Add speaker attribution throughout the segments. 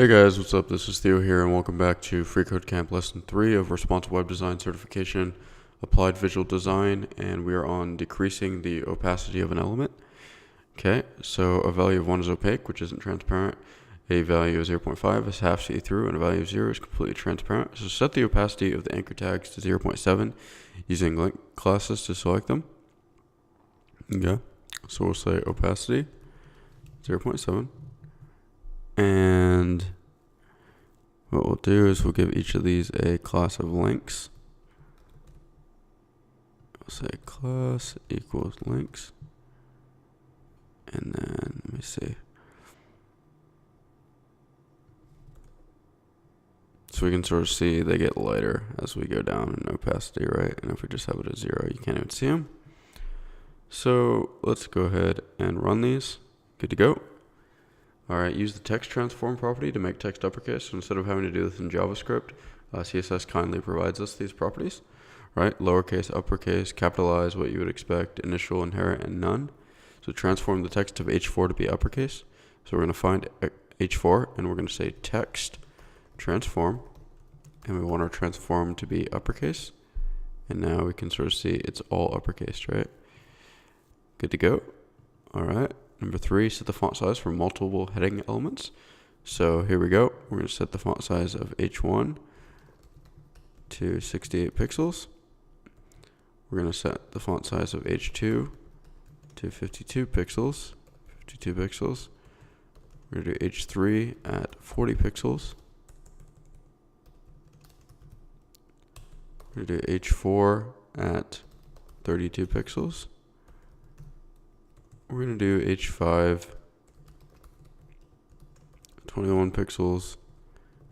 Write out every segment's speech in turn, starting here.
Speaker 1: Hey guys, what's up? This is Theo here, and welcome back to Free Code Camp Lesson 3 of Responsive Web Design Certification, Applied Visual Design, and we are on decreasing the opacity of an element. Okay, so a value of 1 is opaque, which isn't transparent. A value of 0.5 is half see-through, and a value of 0 is completely transparent. So set the opacity of the anchor tags to 0.7 using link classes to select them. Okay, so we'll say opacity 0.7. And what we'll do is we'll give each of these a class of links. We'll say class equals links. And then, let me see. So we can sort of see they get lighter as we go down in opacity, right? And if we just have it at 0, you can't even see them. So let's go ahead and run these. Good to go. Alright, use the text transform property to make text uppercase. So instead of having to do this in JavaScript, CSS kindly provides us these properties. Right, lowercase, uppercase, capitalize, what you would expect, initial, inherit, and none. So transform the text of H4 to be uppercase. So we're going to find H4, and we're going to say text transform. And we want our transform to be uppercase. And now we can sort of see it's all uppercase, right? Good to go. Alright. Number 3, set the font size for multiple heading elements. So here we go. We're going to set the font size of H1 to 68 pixels. We're going to set the font size of H2 to 52 pixels. 52 pixels. We're going to do H3 at 40 pixels. We're going to do H4 at 32 pixels. We're going to do H5, 21 pixels.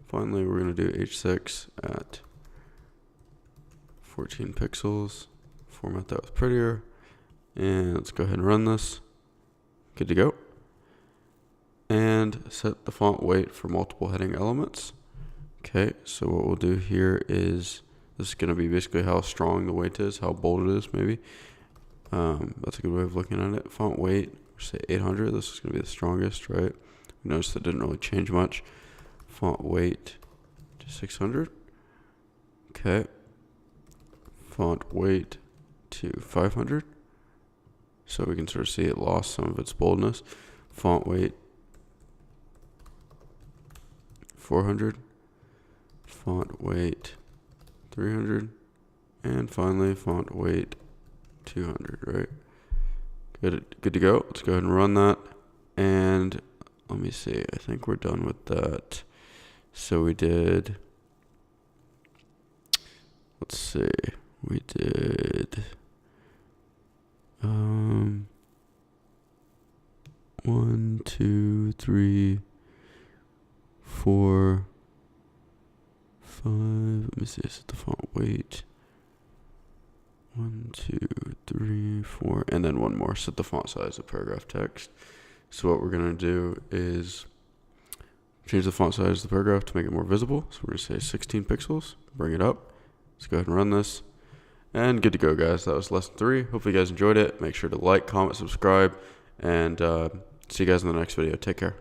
Speaker 1: Finally, we're going to do H6 at 14 pixels. Format that with prettier. And let's go ahead and run this. Good to go. And set the font weight for multiple heading elements. Okay, so what we'll do here is, this is going to be basically how strong the weight is, how bold it is maybe. That's a good way of looking at it. Font weight, say 800. This is going to be the strongest, right? We noticed that didn't really change much. Font weight to 600. Okay. Font weight to 500. So we can sort of see it lost some of its boldness. Font weight 400. Font weight 300. And finally, font weight 200, right? Good to go. Let's go ahead and run that. And let me see. I think we're done with that. So we did, let's see. We did 1, 2, 3, 4, 5. Let me see. Is it the font weight? 1, 2, 3, 4, and then one more. Set the font size of paragraph text. So what we're going to do is change the font size of the paragraph to make it more visible. So we're going to say 16 pixels. Bring it up. Let's go ahead and run this. And good to go, guys. That was lesson 3. Hopefully you guys enjoyed it. Make sure to like, comment, subscribe, and see you guys in the next video. Take care.